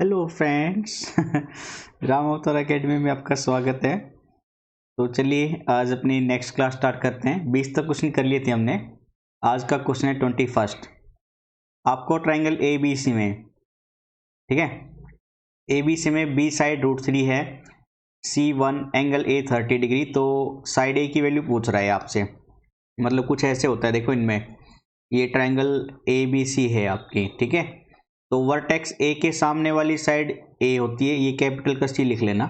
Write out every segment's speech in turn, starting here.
Hello friends Ram अवतार academy में आपका स्वागत है। तो चलिए आज अपनी नेक्स्ट क्लास स्टार्ट करते हैं। 20 तक क्वेश्चन कर लिए थे हमने। आज का क्वेश्चन है 21। आपको ट्राइंगल ए बी सी में, ठीक है, ए बी सी में बी साइड √3 है, C1 एंगल ए 30 डिग्री। तो साइड ए की वैल्यू पूछ रहा है आपसे। मतलब कुछ ऐसे होता है, देखो इनमें ये ट्राइंगल ए बी सी है आपकी, ठीक है। तो वर्टेक्स ए के सामने वाली साइड ए होती है, ये कैपिटल का सी लिख लेना।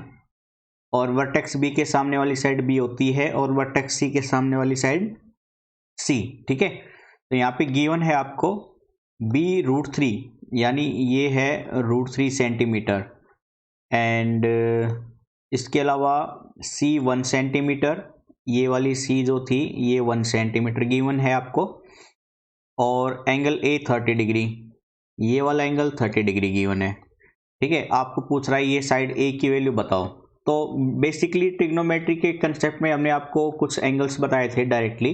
और वर्टेक्स बी के सामने वाली साइड बी होती है, और वर्टेक्स सी के सामने वाली साइड सी, ठीक है। तो यहाँ पे गिवन है आपको बी √3, यानी ये है √3 सेंटीमीटर, एंड इसके अलावा सी 1 सेंटीमीटर, ये वाली सी जो थी ये 1 सेंटीमीटर गिवन है आपको। और एंगल ए 30 डिग्री, ये वाला एंगल 30 डिग्री गिवन है, ठीक है। आपको पूछ रहा है ये साइड ए की वैल्यू बताओ। तो बेसिकली ट्रिग्नोमेट्री के कंसेप्ट में हमने आपको कुछ एंगल्स बताए थे डायरेक्टली।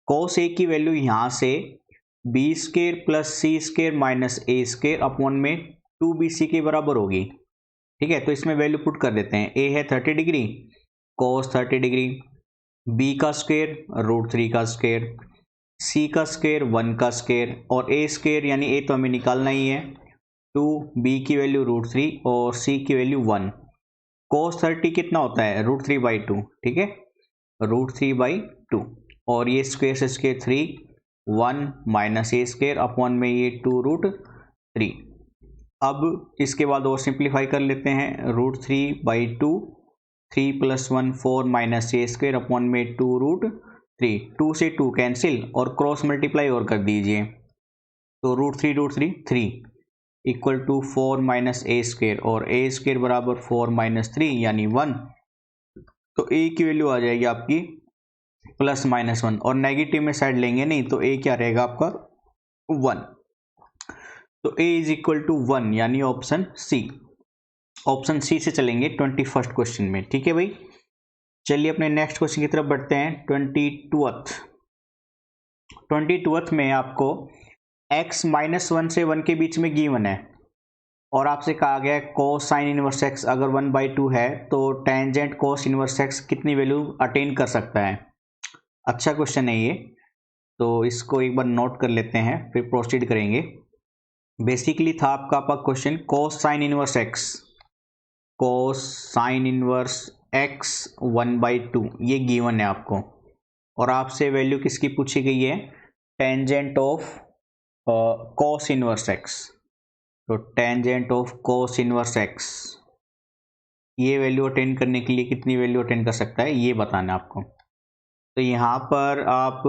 कोस ए की वैल्यू यहाँ से बी स्क्र प्लस सी स्क्र माइनस ए स्क्र अपॉन में 2bc के बराबर होगी, ठीक है। तो इसमें वैल्यू पुट कर देते हैं। ए है 30 डिग्री, कोस 30 डिग्री, बी का स्क्र √3 का स्क्र, सी का स्क्र 1 का स्क्र, और ए स्क्र यानी ए तो हमें निकालना ही है 2, बी की वैल्यू √3 और सी की वैल्यू 1। कोस 30 कितना होता है √3/2, ठीक है, √3/2। और ये स्क्वेयर से square 3, 1 minus a square upon में ये 2√3। अब इसके बाद और सिंप्लीफाई कर लेते हैं। √3/2, 3 + 1 4 माइनस ए स्क्वेयर अपॉन में 2√3। 2 से 2 कैंसिल और क्रॉस मल्टीप्लाई और कर दीजिए। तो √3 3 equal to 4 minus a square, और ए स्क्वेयर बराबर 4 - 3 यानी 1। तो ए की वैल्यू आ जाएगी आपकी +-1, और नेगेटिव में साइड लेंगे नहीं तो ए क्या रहेगा आपका 1। तो ए इज इक्वल टू 1 यानी ऑप्शन सी। ऑप्शन सी से चलेंगे 21st क्वेश्चन में, ठीक है भाई। चलिए अपने नेक्स्ट क्वेश्चन की तरफ बढ़ते हैं। 22th में आपको x -1 से 1 के बीच में गिवन है, और आपसे कहा गया है कोस साइन इनवर्स x अगर 1/2 है तो टेंजेंट कोस इनवर्स x कितनी वैल्यू अटेन कर सकता है। अच्छा क्वेश्चन है ये, तो इसको एक बार नोट कर लेते हैं फिर प्रोसीड करेंगे। बेसिकली था आपका क्वेश्चन कोस साइन इनवर्स x, कोस साइन इनवर्स x 1/2 ये गिवन है आपको, और आपसे वैल्यू किसकी पूछी गई है, tangent of cos inverse x। तो tangent of cos inverse x ये वैल्यू अटेन करने के लिए कितनी वैल्यू अटेन कर सकता है ये बताना है आपको। तो यहाँ पर आप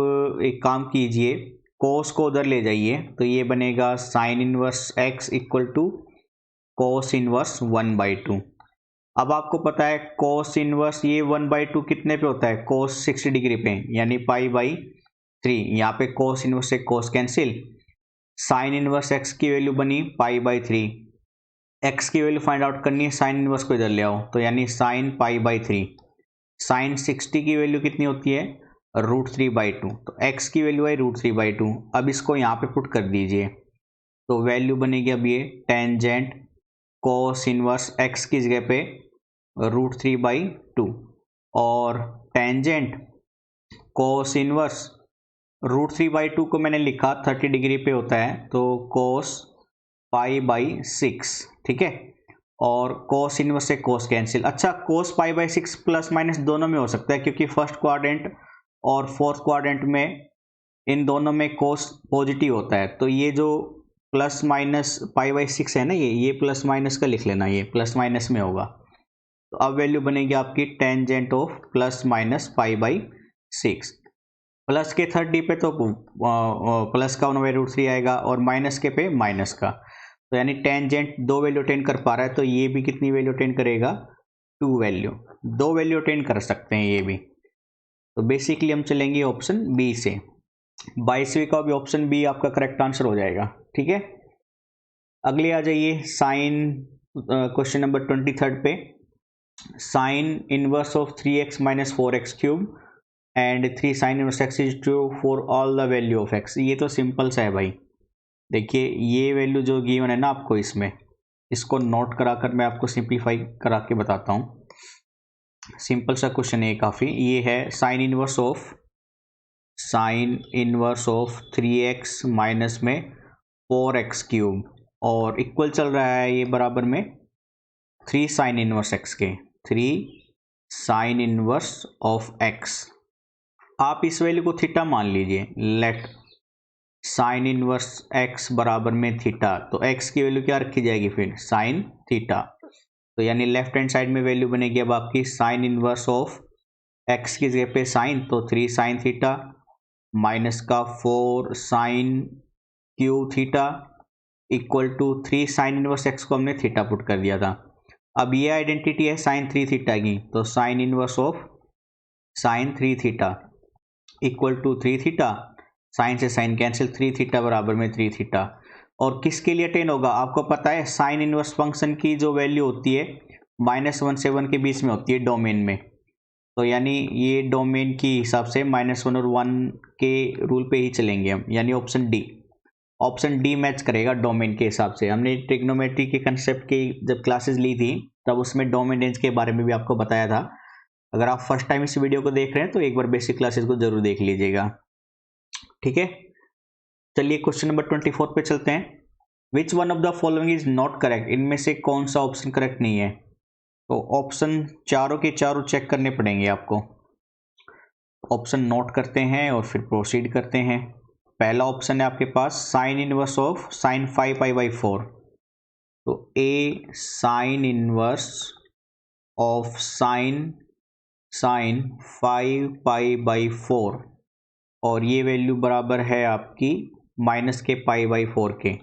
एक काम कीजिए, कोस को उधर ले जाइए, तो ये बनेगा sine inverse x equal to cos inverse 1/2। अब आपको पता है कोस इनवर्स ये 1/2 कितने पे होता है, कोस 60 डिग्री पे, यानी π/3। यहाँ पे कोस इनवर्स से cos cancel, sign inverse x की वैल्यू बनी π/3। x की वैल्यू फाइंड आउट करनी है, साइन इनवर्स को इधर ले आओ, तो यानी साइन π/3। साइन 60 की वैल्यू कितनी होती है √3/2, तो x की वैल्यू है √3/2। अब इसको यहाँ पे पुट कर दीजिए, तो वैल्यू बनेगी अब ये टेंजेंट कोस इनवर्स x की जगह पे √3/2, और टेंजेंट कोस इनवर्स √3/2 को मैंने लिखा 30 डिग्री पे होता है, तो कोस π/6, ठीक है। और कोस इनवर्स से कोस कैंसिल। अच्छा, कोस π/6 प्लस माइनस दोनों में हो सकता है, क्योंकि फर्स्ट क्वाड्रेंट और फोर्थ क्वाड्रेंट में इन दोनों में कोस पॉजिटिव होता है। तो ये जो +- π/6 है ना, ये प्लस माइनस का लिख लेना, ये प्लस माइनस में होगा। तो अब वैल्यू बनेगी आपकी टेंजेंट ऑफ +- π/6। प्लस के 30 पे तो प्लस का 1/√3 आएगा, और माइनस के पे माइनस का। तो यानी टेंजेंट दो वैल्यू अटेन कर पा रहा है, तो ये भी कितनी वैल्यू अटेन करेगा, 2 वैल्यू। दो वैल्यू अटेन कर सकते हैं ये भी। तो बेसिकली हम चलेंगे ऑप्शन बी से। 22वीं का भी ऑप्शन बी आपका करेक्ट आंसर हो जाएगा, ठीक है। अगले आ जाइए साइन, क्वेश्चन नंबर 23 पे। Sign inverse of 3x - 4x cube and 3 sine inverse x is true for all the value of x। ये तो सिंपल सा है भाई। देखिए ये वैल्यू जो गिवन है ना आपको इसमें, इसको नोट कराकर मैं आपको सिंप्लीफाई करा के बताता हूँ। सिंपल सा क्वेश्चन है काफ़ी। ये है sine inverse of 3x minus में 4x क्यूब और इक्वल चल रहा है ये बराबर में 3 साइन इनवर्स x के। 3 साइन इनवर्स ऑफ x, आप इस वैल्यू को थीटा मान लीजिए। लेट साइन इनवर्स x बराबर में थीटा, तो x की वैल्यू क्या रखी जाएगी फिर, साइन थीटा। तो यानी लेफ्ट हैंड साइड में वैल्यू बनेगी अब आपकी साइन इनवर्स ऑफ x की जगह पे साइन, तो 3 साइन थीटा माइनस का 4 sine cube theta equal to 3 sine inverse x को हमने थीटा पुट कर दिया था। अब ये आइडेंटिटी है साइन 3 थीटा की, तो sine inverse of sine 3 theta equal to 3 theta, sine से साइन कैंसिल, 3 थीटा बराबर में 3 थीटा। और किसके लिए अटेन होगा, आपको पता है साइन इनवर्स फंक्शन की जो वैल्यू होती है -1 से 1 के बीच में होती है डोमेन में। तो यानी ये डोमेन की हिसाब से -1 और 1 के रूल पे ही चलेंगे हम, यानी ऑप्शन डी मैच करेगा डोमेन के हिसाब से। हमने ट्रिग्नोमेट्री के कंसेप्ट की जब क्लासेस ली थी तब उसमें डोमेन रेंज के बारे में भी आपको बताया था। अगर आप फर्स्ट टाइम इस वीडियो को देख रहे हैं तो एक बार बेसिक क्लासेस को जरूर देख लीजिएगा, ठीक है। चलिए क्वेश्चन नंबर 24 पे चलते हैं। Which one of the following is not correct, इनमें से कौन सा ऑप्शन करेक्ट नहीं है। तो ऑप्शन चारों के चारों चेक करने पड़ेंगे आपको। ऑप्शन नोट करते हैं और फिर प्रोसीड करते हैं। पहला ऑप्शन है आपके पास साइन इनवर्स ऑफ साइन 5π/4, तो ए साइन इनवर्स ऑफ साइन 5π/4 और ये वैल्यू बराबर है आपकी माइनस के π/4 के,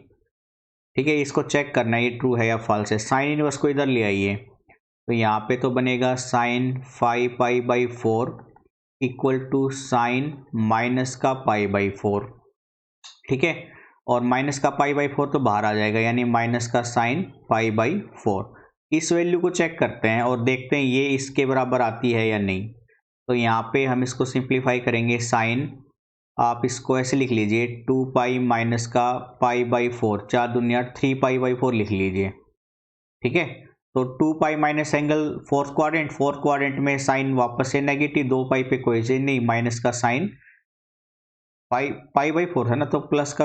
ठीक है। इसको चेक करना है ये ट्रू है या फॉल्स है। साइन इनवर्स को इधर ले आइए, तो यहाँ पे तो बनेगा sine 5π/4 equal to sine minus का π/4, ठीक है। और माइनस का π/4 तो बाहर आ जाएगा, यानी माइनस का साइन π/4। इस वैल्यू को चेक करते हैं और देखते हैं ये इसके बराबर आती है या नहीं। तो यहाँ पे हम इसको सिंप्लीफाई करेंगे। साइन, आप इसको ऐसे लिख लीजिए 2π माइनस का π/4, 4 दूनी 8, 3π/4 लिख लीजिए, ठीक है। तो 2π माइनस एंगल फोर्थ क्वाड्रेंट में साइन वापस से नेगेटिव, 2π पे कोई चेंज नहीं, माइनस का साइन π/4 है ना, तो प्लस का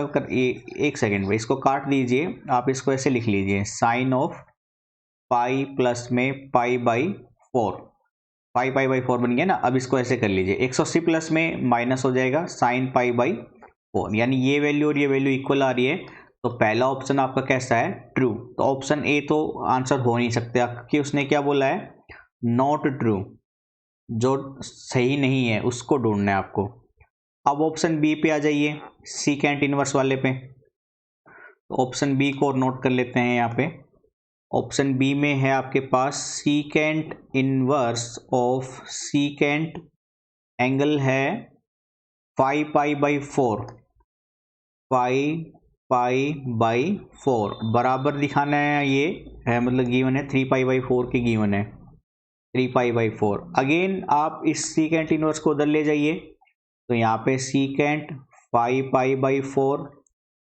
एक सेकेंड में इसको काट दीजिए। आप इसको ऐसे लिख लीजिए साइन ऑफ पाई प्लस में π/4, π/4 बन गया ना। अब इसको ऐसे कर लीजिए, 180 प्लस में माइनस हो जाएगा साइन π/4, यानी ये वैल्यू और ये वैल्यू इक्वल आ रही है। तो पहला ऑप्शन आपका कैसा है, ट्रू। तो ऑप्शन ए तो आंसर हो नहीं सकता क्योंकि उसने क्या बोला है, नॉट ट्रू, जो सही नहीं है उसको ढूंढना है आपको। अब ऑप्शन बी पे आ जाइए, सीकेंट इनवर्स वाले पे। तो ऑप्शन बी को नोट कर लेते हैं यहाँ पे। ऑप्शन बी में है आपके पास secant inverse of secant angle है 5π/4, 5π/4 बराबर दिखाना है, ये है मतलब गिवन है 3π/4 के गिवन है 3π/4। अगेन आप इस सीकेंट इनवर्स को उधर ले जाइए, तो यहाँ पे सीकेंट 5π/4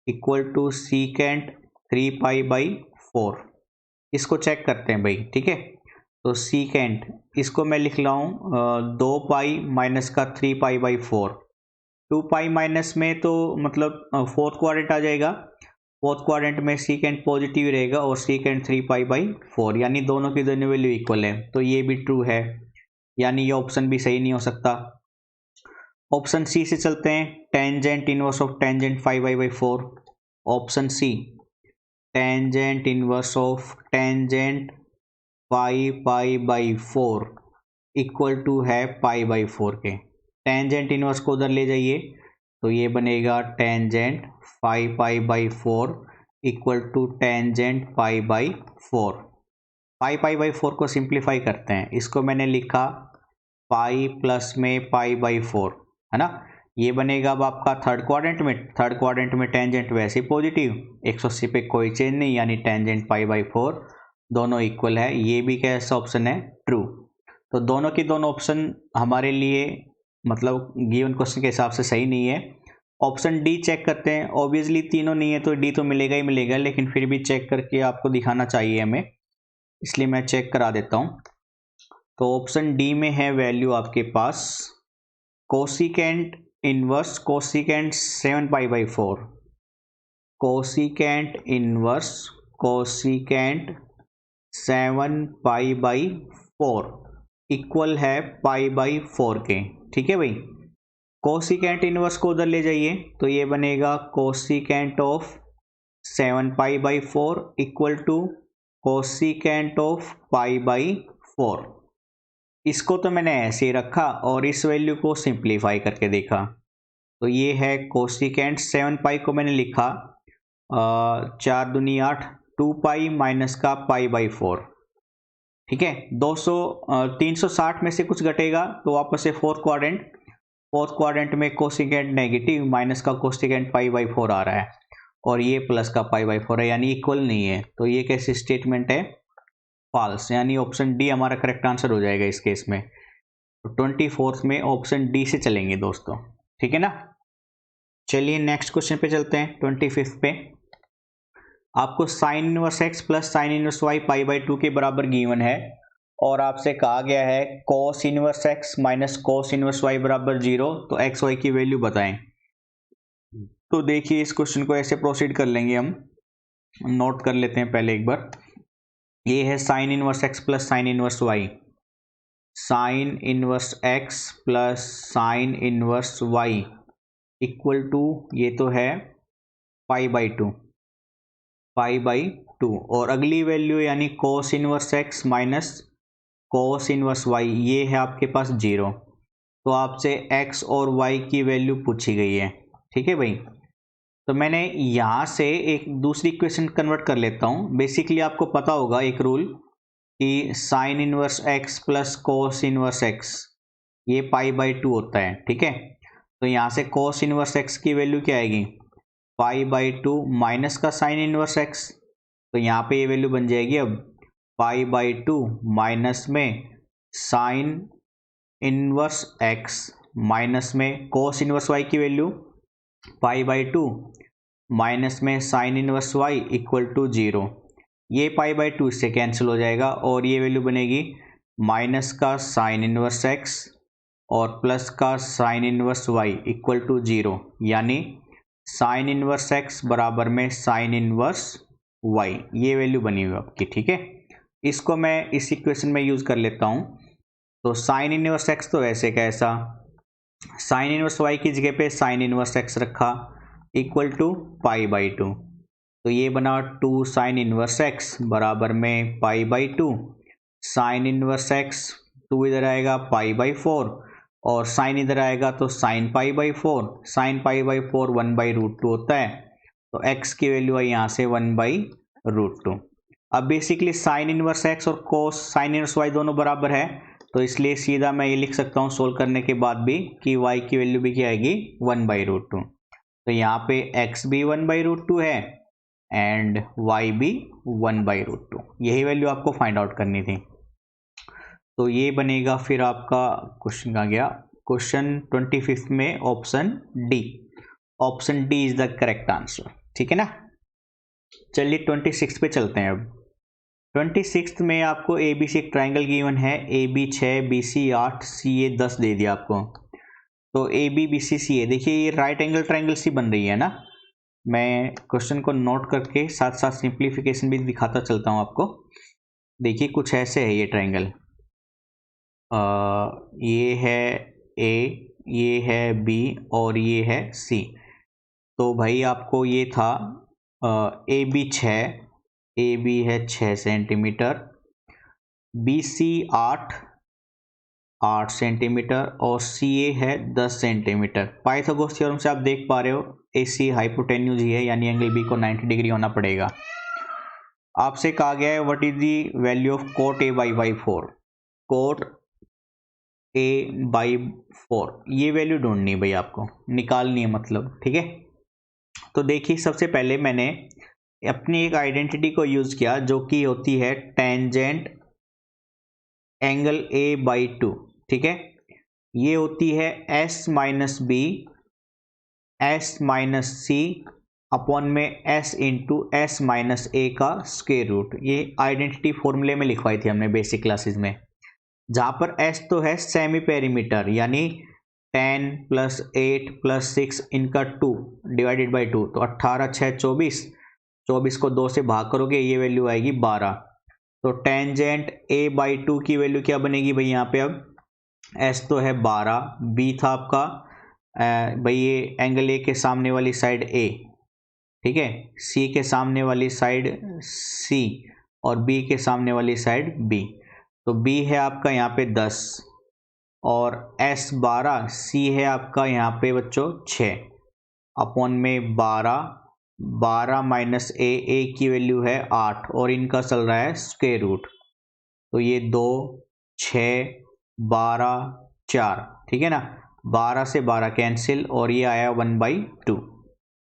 इक्वल टू सीकेंट 3π/4। इसको चेक करते हैं भाई, ठीक है। तो सीकेंट, इसको मैं लिख रहा हूँ 2π माइनस का 3π/4। 2π माइनस में तो मतलब फोर्थ क्वाड्रेंट आ जाएगा, फोर्थ क्वाड्रेंट में सीकेंट पॉजिटिव रहेगा और सीकेंट 3π/4, यानी दोनों की दोनों वैल्यू इक्वल है, तो ये भी ट्रू है, यानी ये ऑप्शन भी सही नहीं हो सकता। ऑप्शन सी से चलते हैं, tangent inverse of tangent 5π/4। Option C, tangent inverse of tangent 5π/4 equal to है π/4 के। टेंजेंट इनवर्स को उधर ले जाइए, तो ये बनेगा टेंजेंट 5π/4 इक्वल टू टेंजेंट π/4। 5π/4 को सिंप्लीफाई करते हैं, इसको मैंने लिखा पाई प्लस में π/4, है ना। ये बनेगा अब आपका थर्ड क्वाड्रेंट में टेंजेंट वैसे पॉजिटिव, 180 पे कोई चेंज नहीं, यानी टेंजेंट π/4 दोनों इक्वल है। ये भी कैसा ऑप्शन है, ट्रू। तो दोनों की दोनों ऑप्शन हमारे लिए मतलब गिवन क्वेश्चन के हिसाब से सही नहीं है, ऑप्शन डी चेक करते हैं। ऑब्वियसली तीनों नहीं है तो डी तो मिलेगा ही मिलेगा, लेकिन फिर भी चेक करके आपको दिखाना चाहिए हमें, इसलिए मैं चेक करा देता हूँ। तो ऑप्शन डी में है वैल्यू आपके पास cosecant inverse cosecant 7π/4, cosecant inverse cosecant 7π/4 equal है π/4 के। ठीक है भाई, कोसिकेंट इनवर्स को उधर ले जाइए तो ये बनेगा cosecant of 7π/4 equal to cosecant of π/4। इसको तो मैंने ऐसे ही रखा और इस वैल्यू को सिंप्लीफाई करके देखा, तो ये है कोसिकेंट 7π को मैंने लिखा 4 दूनी 8, 2π माइनस का π/4। ठीक है, 360 में से कुछ घटेगा तो वापस से फोर्थ क्वाड्रेंट में कोसिकेंट नेगेटिव माइनस का कोसिकेंट π/4 आ रहा है और ये प्लस का π/4 है, यानी इक्वल नहीं है। तो ये कैसी स्टेटमेंट है? फॉल्स, यानी ऑप्शन डी हमारा करेक्ट आंसर हो जाएगा इस केस में। तो 24th में ऑप्शन डी से चलेंगे दोस्तों, ठीक है ना। चलिए नेक्स्ट क्वेश्चन पे चलते हैं। 25th पे आपको sine inverse x plus sine inverse Y π/2 के बराबर गिवन है और आपसे कहा गया है cos inverse x minus cos inverse y बराबर 0, तो एक्स वाई की वैल्यू बताएं। तो देखिए इस क्वेश्चन को ऐसे प्रोसीड कर लेंगे, हम नोट कर लेते हैं पहले एक बार। ये है sine inverse x plus sine inverse y, sine inverse x plus sine inverse y equal to, ये तो है π/2 और अगली वैल्यू यानी cos inverse x minus cos inverse y, ये है आपके पास 0। तो आपसे एक्स और वाई की वैल्यू पूछी गई है। ठीक है भाई, तो मैंने यहाँ से एक दूसरी इक्वेशन कन्वर्ट कर लेता हूँ। बेसिकली आपको पता होगा एक रूल कि sign inverse x plus cos inverse x ये π/2 होता है। ठीक है, तो यहाँ से कोस इनवर्स एक्स की वैल्यू क्या आएगी? π/2 माइनस का साइन इनवर्स एक्स, तो यहाँ पे ये वैल्यू बन जाएगी अब π/2 माइनस में साइन इनवर्स एक्स माइनस में कोस इनवर्स वाई की वैल्यू π/2 माइनस में sine inverse y equal to 0। ये π/2 इससे कैंसिल हो जाएगा और ये वैल्यू बनेगी माइनस का साइन इनवर्स एक्स और प्लस का sine inverse y equal to 0, यानी साइन इनवर्स एक्स बराबर में साइन इनवर्स वाई, ये वैल्यू बनी हुई आपकी। ठीक है, इसको मैं इस इक्वेशन में यूज़ कर लेता हूँ। तो साइन इनवर्स एक्स तो ऐसे का ऐसा, साइन इनवर्स वाई की जगह पे साइन इनवर्स एक्स रखा इक्वल टू π/2, तो ये बना 2 साइन इनवर्स एक्स बराबर में π/2, साइन इनवर्स एक्स 2 इधर आएगा π/4 और साइन इधर आएगा तो साइन π/4, साइन π/4 1/√2 होता है, तो x की वैल्यू है यहाँ से 1/√2। अब बेसिकली साइन इनवर्स एक्स और कोस साइन इनवर्स वाई दोनों बराबर है, तो इसलिए सीधा मैं ये लिख सकता हूँ सोल्व करने के बाद भी कि y की वैल्यू भी क्या आएगी 1/√2। तो यहाँ पे x भी 1/√2 है एंड y भी 1/√2, यही वैल्यू आपको फाइंड आउट करनी थी। तो ये बनेगा फिर आपका क्वेश्चन आ गया क्वेश्चन 25th में option D. Option D is the correct answer. ठीक है ना। चलिए 26 पे चलते हैं। अब 26 में आपको ए बी सी एक ट्राइंगल गिवन है, ए बी 6 बी सी 8 सी ए 10 दे दिया आपको। तो ए बी बी सी सी ए, देखिए ये राइट एंगल ट्राइंगल सी बन रही है ना। मैं क्वेश्चन को नोट करके साथ साथ सिंप्लीफिकेशन भी दिखाता चलता हूँ आपको। देखिए कुछ ऐसे है ये ट्राइंगल, ये है ए, ये है बी और ये है सी। तो भाई आपको ये था ए बी 6, ए बी है 6 सेंटीमीटर, बी सी 8 सेंटीमीटर और सी ए है 10 सेंटीमीटर। पाइथागोरस थ्योरम से आप देख पा रहे हो ए सी हाइपोटेन्यूज ही है, यानी एंगल बी को 90 डिग्री होना पड़ेगा। आपसे कहा गया है what is the value of cot a by 4, cot a/4, ये वैल्यू ढूंढनी है भाई, आपको निकालनी है मतलब। ठीक है, तो देखिए सबसे पहले मैंने अपनी एक आइडेंटिटी को यूज किया जो कि होती है टेंजेंट एंगल a/2। ठीक है, ये होती है s - b एस माइनस सी अपॉन में एस इंटू एस माइनस ए का स्क्वायर रूट। ये आइडेंटिटी फॉर्मूले में लिखवाई थी हमने बेसिक क्लासेस में, जहाँ पर एस तो है सेमी पेरीमीटर, यानी 10 प्लस 8 प्लस 6 इनका 2 डिवाइडेड बाई 2, तो 18 6 24, 24 को 2 से भाग करोगे ये वैल्यू आएगी 12। तो टेंजेंट ए बाई 2 की वैल्यू क्या बनेगी भाई यहाँ पे, अब एस तो है 12, बी था आपका भाई ये एंगल ए के सामने वाली साइड ए, ठीक है, सी के सामने वाली साइड सी और बी के सामने वाली साइड बी। तो बी है आपका यहाँ पे 10 और एस 12, सी है आपका यहाँ पे बच्चों 6 अपॉन में 12 माइनस ए की वैल्यू है 8 और इनका चल रहा है स्क्वायर रूट। तो ये 2 6 12 4, ठीक है ना, 12 से 12 कैंसिल और ये आया 1/2।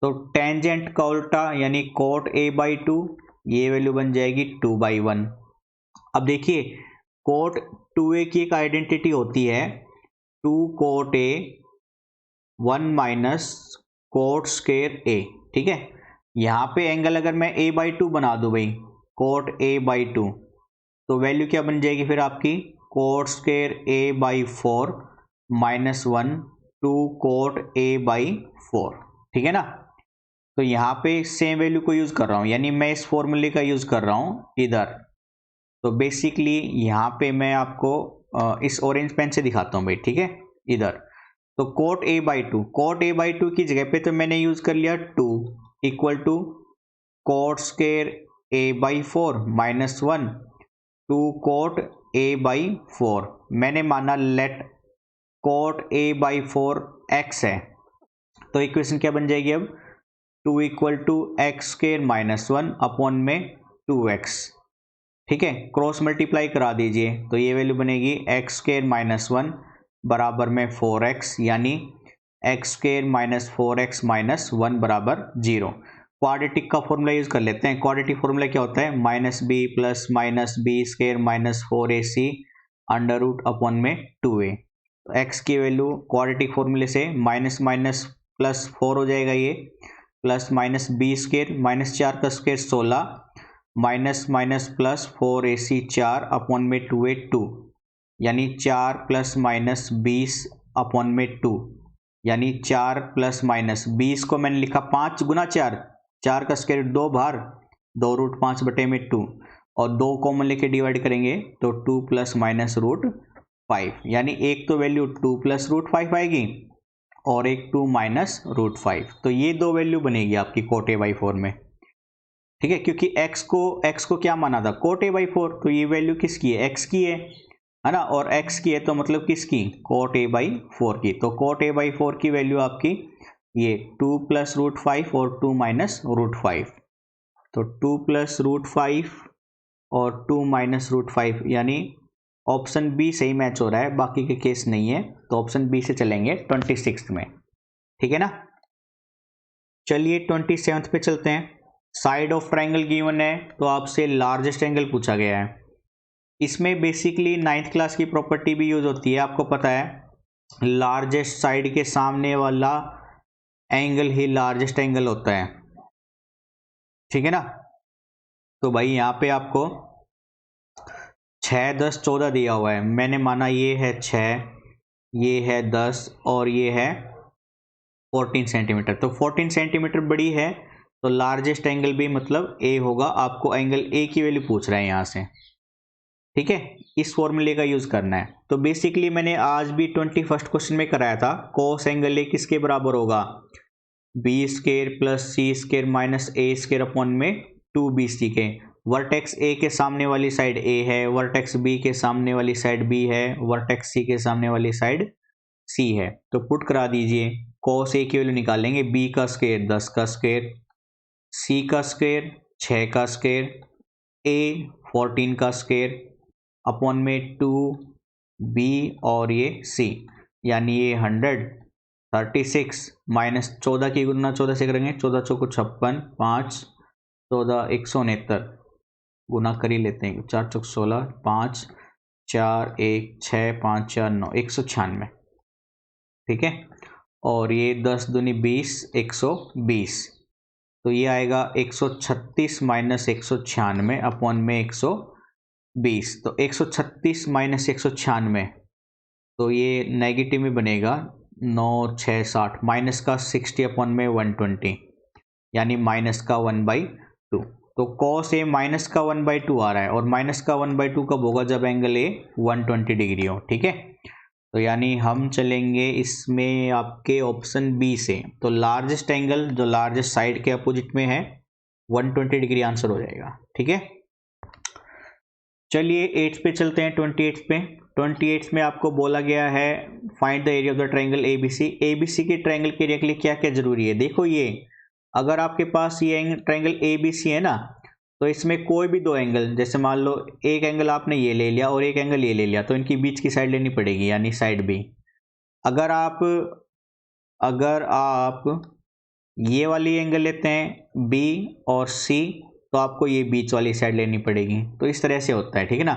तो टेंजेंट का उल्टा यानी कोट ए बाई 2, ये वैल्यू बन जाएगी 2/1। अब देखिए कोट 2a की एक आइडेंटिटी होती है 2 cot A 1 minus cot square A, ठीक है। यहाँ पे एंगल अगर मैं a बाई 2 बना दूँ भाई, कोट a बाई 2, तो वैल्यू क्या बन जाएगी फिर आपकी, cot square a by 4 minus 1 2 cot a by 4, ठीक है ना। तो यहाँ पे सेम वैल्यू को यूज कर रहा हूँ, यानी मैं इस फॉर्मूले का यूज कर रहा हूँ इधर। तो बेसिकली यहाँ पे मैं आपको इस ऑरेंज पेन से दिखाता हूँ भाई, ठीक है, इधर। तो coat a by 2, cot a by 2 की जगह पे तो मैंने यूज कर लिया 2 equal to cot square a by 4 minus 1 2 cot a by 4। मैंने माना let cot a by 4 x है, तो इक्वेशन क्या बन जाएगी अब, 2 equal to x square minus 1 upon में 2x, ठीक है, क्रॉस मल्टीप्लाई करा दीजिए तो ये वैल्यू बनेगी एक्स स्क्वायर माइनस 1 बराबर में 4x, यानी x square minus 4x minus 1 बराबर 0। क्वाड्रेटिक का फॉर्मूला यूज कर लेते हैं। क्वाड्रेटिक फॉर्मूला क्या होता है, minus b plus minus b square minus 4ac under root upon में 2a। तो x की वैल्यू क्वाड्रेटिक फॉर्मूले से माइनस माइनस प्लस 4 हो जाएगा, ये plus minus b square minus 4 का square 16 minus minus plus 4ac 4 upon में 2a 2, यानी 4 प्लस माइनस 20 अपॉन में 2, यानी 4 प्लस माइनस 20 को मैंने लिखा 5 गुना 4, 4 का स्क्वायर 2 बार 2 रूट 5 बटे में 2 और 2 कॉमन लेके डिवाइड करेंगे तो 2 प्लस माइनस रूट 5, यानी एक तो वैल्यू 2 प्लस रूट 5 आएगी और एक 2 माइनस रूट 5। तो ये दो वैल्यू बनेगी आपकी कोट ए बाई 4 में, ठीक है, क्योंकि x को क्या माना था, कोट ए बाई 4, तो ये वैल्यू किसकी है, x की है ना, और x की है तो मतलब किसकी, कोट ए बाई 4 की। तो कोट ए बाई 4 की वैल्यू आपकी ये 2 प्लस रूट 5 और 2 माइनस रूट 5। तो 2 प्लस रूट 5 और 2 माइनस रूट 5, यानी ऑप्शन बी सही मैच हो रहा है, बाकी के केस नहीं है, तो ऑप्शन बी से चलेंगे 26 में, ठीक है ना। चलिए 27 पे चलते हैं। साइड ऑफ ट्राइंगल गिवन है तो आपसे लार्जेस्ट एंगल पूछा गया है। इसमें बेसिकली 9th क्लास की प्रॉपर्टी भी यूज होती है, आपको पता है, लार्जेस्ट साइड के सामने वाला एंगल ही लार्जेस्ट एंगल होता है, ठीक है ना। तो भाई यहाँ पे आपको 6 10 14 दिया हुआ है, मैंने माना ये है 6, ये है 10 और ये है 14 सेंटीमीटर। तो 14 सेंटीमीटर बड़ी है तो लार्जेस्ट एंगल भी मतलब ए होगा। आपको एंगल ए की वैल्यू पूछ रहा है यहाँ से, ठीक है, इस फॉर्मूले का यूज करना है। तो बेसिकली मैंने आज भी 21st क्वेश्चन में कराया था, कोस एंगल ए किसके बराबर होगा, बी स्क्वायर प्लस सी स्क्वायर माइनस ए स्क्वायर अपॉन में 2bc के। वर्टेक्स ए के सामने वाली साइड ए है, वर्टेक्स बी के सामने वाली साइड बी है, वर्टेक्स सी के सामने वाली साइड सी है। तो पुट करा दीजिए, कोस ए की वैल्यू निकालेंगे, बी का स्क्वायर 10 का स्क्वायर, सी का स्क्वायर 6 का स्क्वायर, ए 14 का स्क्वायर अपॉन में 2b और ये c, यानी ये 136 माइनस 14 की गुना 14 से करेंगे, 14 चौको 56, 5 14 169 गुना कर ही लेते हैं, 4 चौक 16, 5 4 1 6 5 4 9 196, ठीक है। और ये 10 दूनी 20, 120, तो ये आएगा 136 माइनस 196 अपॉन में 120। तो 136 माइनस 196, तो ये नेगेटिव में बनेगा 9 6 60, माइनस का 60 अपॉन में 120, यानी माइनस का 1/2। तो कॉस ए माइनस का 1/2 आ रहा है, और माइनस का 1/2 कब होगा, जब एंगल ए 120 डिग्री हो। ठीक है, तो यानी हम चलेंगे इसमें आपके ऑप्शन बी से। तो लार्जेस्ट एंगल जो लार्जेस्ट साइड के अपोजिट में है 120 डिग्री आंसर हो जाएगा। ठीक है, चलिए 8 पे चलते हैं। 28 पे, 28 में आपको बोला गया है find the area of the triangle ABC. ABC के ट्रायंगल के एरिया के लिए क्या क्या जरूरी है। देखो, ये अगर आपके पास ये ट्रायंगल एबीसी है ना, तो इसमें कोई भी दो एंगल, जैसे मान लो एक एंगल आपने ये ले लिया और एक एंगल ये ले लिया, तो इनकी बीच की साइड लेनी पड़ेगी, यानी साइड बी। अगर आप ये वाली एंगल लेते हैं बी और सी, तो आपको ये बीच वाली साइड लेनी पड़ेगी। तो इस तरह से होता है। ठीक है ना,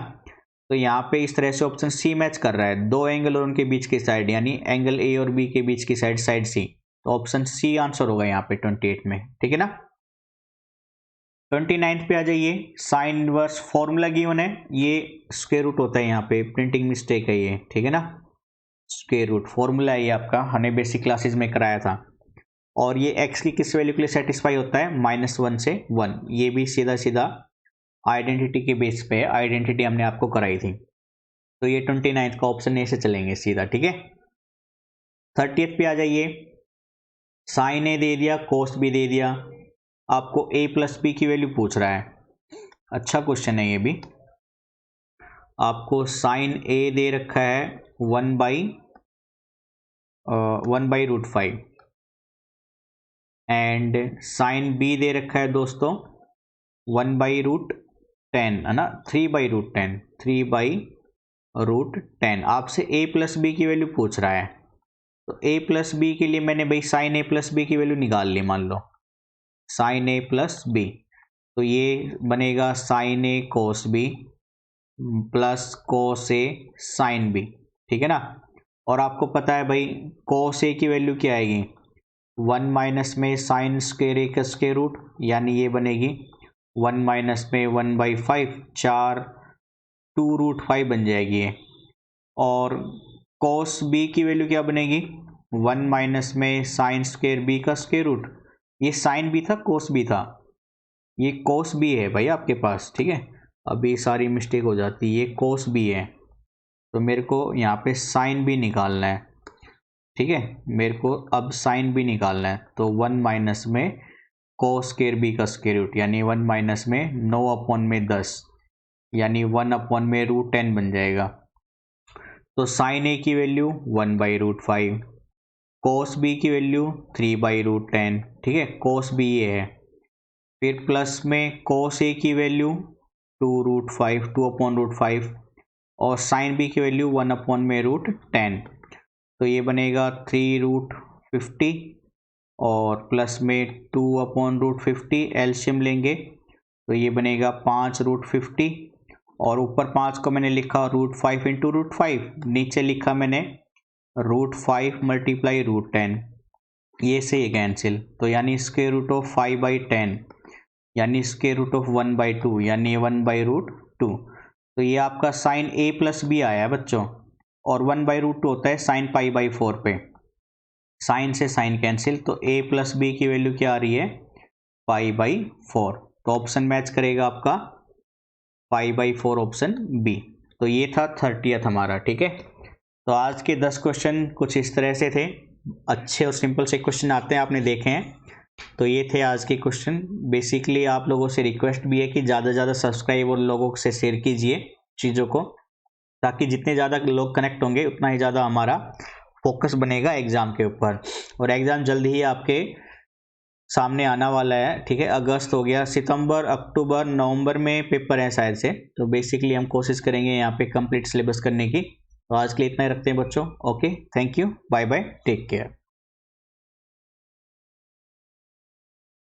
तो यहाँ पे इस तरह से ऑप्शन सी मैच कर रहा है, दो एंगल और उनके बीच की साइड, यानी एंगल ए और बी के बीच की साइड साइड सी। तो ऑप्शन सी आंसर होगा यहाँ पे 28 में। ठीक है ना, 29 पे आ जाइए। साइन इनवर्स फॉर्मूला गिवन है, ये स्क्वायर रूट होता है, यहाँ पे प्रिंटिंग मिस्टेक है ये। ठीक है ना, स्क्वायर रूट फॉर्मूला है ये आपका, हमने बेसिक क्लासेस में कराया था। और ये x की किस वैल्यू के लिए सेटिस्फाई होता है, -1 से 1। ये भी सीधा सीधा आइडेंटिटी के बेस पे है, आइडेंटिटी हमने आपको कराई थी। तो ये 29 का ऑप्शन ए से चलेंगे सीधा। ठीक है, 30th पे आ जाइए। साइन ए दे दिया, कोस बी दे दिया, आपको a प्लस बी की वैल्यू पूछ रहा है। अच्छा क्वेश्चन है ये भी। आपको साइन ए दे रखा है 1/√5 एंड साइन बी दे रखा है दोस्तों 1/√10, है ना, 3/√10, 3/√10। आपसे a प्लस बी की वैल्यू पूछ रहा है, तो a प्लस बी के लिए मैंने भाई साइन ए प्लस बी की वैल्यू निकाल ली। मान लो साइन ए प्लस बी, तो ये बनेगा साइन ए कोस बी प्लस कोस ए साइन बी। ठीक है ना, और आपको पता है भाई कोस ए की वैल्यू क्या आएगी, 1 माइनस में साइन स्क्वायर ए का स्क्वायर रूट, यानी ये बनेगी 1 माइनस में 1/5, 4 2√5 बन जाएगी ये। और कोस बी की वैल्यू क्या बनेगी, 1 माइनस में साइन स्क्वायर बी का स्क्वायर रूट। ये साइन बी था, कोस बी था, ये कोस बी है भाई आपके पास। ठीक है, अभी सारी मिस्टेक हो जाती है, ये कोस बी है, तो मेरे को यहाँ पे साइन बी निकालना है। ठीक है, मेरे को अब साइन बी निकालना है, तो 1 माइनस में कोस स्क्वायर बी का स्क्वायर रूट, यानी 1 माइनस में 9 अपॉन में 10, यानी 1 अपॉन में √10 बन जाएगा। तो साइन ए की वैल्यू 1/√5, कोस बी की वैल्यू 3/√10। ठीक है, कोस बी ये है, फिर प्लस में कोस ए की वैल्यू 2√5, 2/√5, और साइन बी की वैल्यू 1 अपॉन में √10। तो ये बनेगा 3√50 और प्लस में 2/√50, एलसीएम लेंगे तो ये बनेगा 5√50, और ऊपर 5 को मैंने लिखा √5 इंटू √5, नीचे लिखा मैंने √5 मल्टीप्लाई √10, ये से ये कैंसिल, तो यानी स्क्वायर रूट ऑफ 5/10, यानी स्क्वायर रूट ऑफ 1/2, यानी 1/√2। तो ये आपका साइन ए प्लस बी आया है बच्चों, और 1/√2 होता है साइन π/4 पे, साइन से साइन कैंसिल, तो a प्लस बी की वैल्यू क्या आ रही है, π/4। तो ऑप्शन मैच करेगा आपका π/4 ऑप्शन बी। तो ये था 30th हमारा। ठीक है, तो आज के 10 क्वेश्चन कुछ इस तरह से थे, अच्छे और सिंपल से क्वेश्चन आते हैं, आपने देखे हैं। तो ये थे आज के क्वेश्चन। बेसिकली आप लोगों से रिक्वेस्ट भी है कि ज़्यादा से ज़्यादा सब्सक्राइब और लोगों से शेयर कीजिए चीज़ों को, ताकि जितने ज़्यादा लोग कनेक्ट होंगे उतना ही ज़्यादा हमारा फोकस बनेगा एग्ज़ाम के ऊपर। और एग्ज़ाम जल्दी ही आपके सामने आना वाला है। ठीक है, अगस्त हो गया, सितंबर, अक्टूबर, नवंबर में पेपर है शायद से। तो बेसिकली हम कोशिश करेंगे यहाँ पे कंप्लीट सिलेबस करने की। तो आज के लिए इतना ही रखते हैं बच्चों। Okay, thank you, bye bye, take care.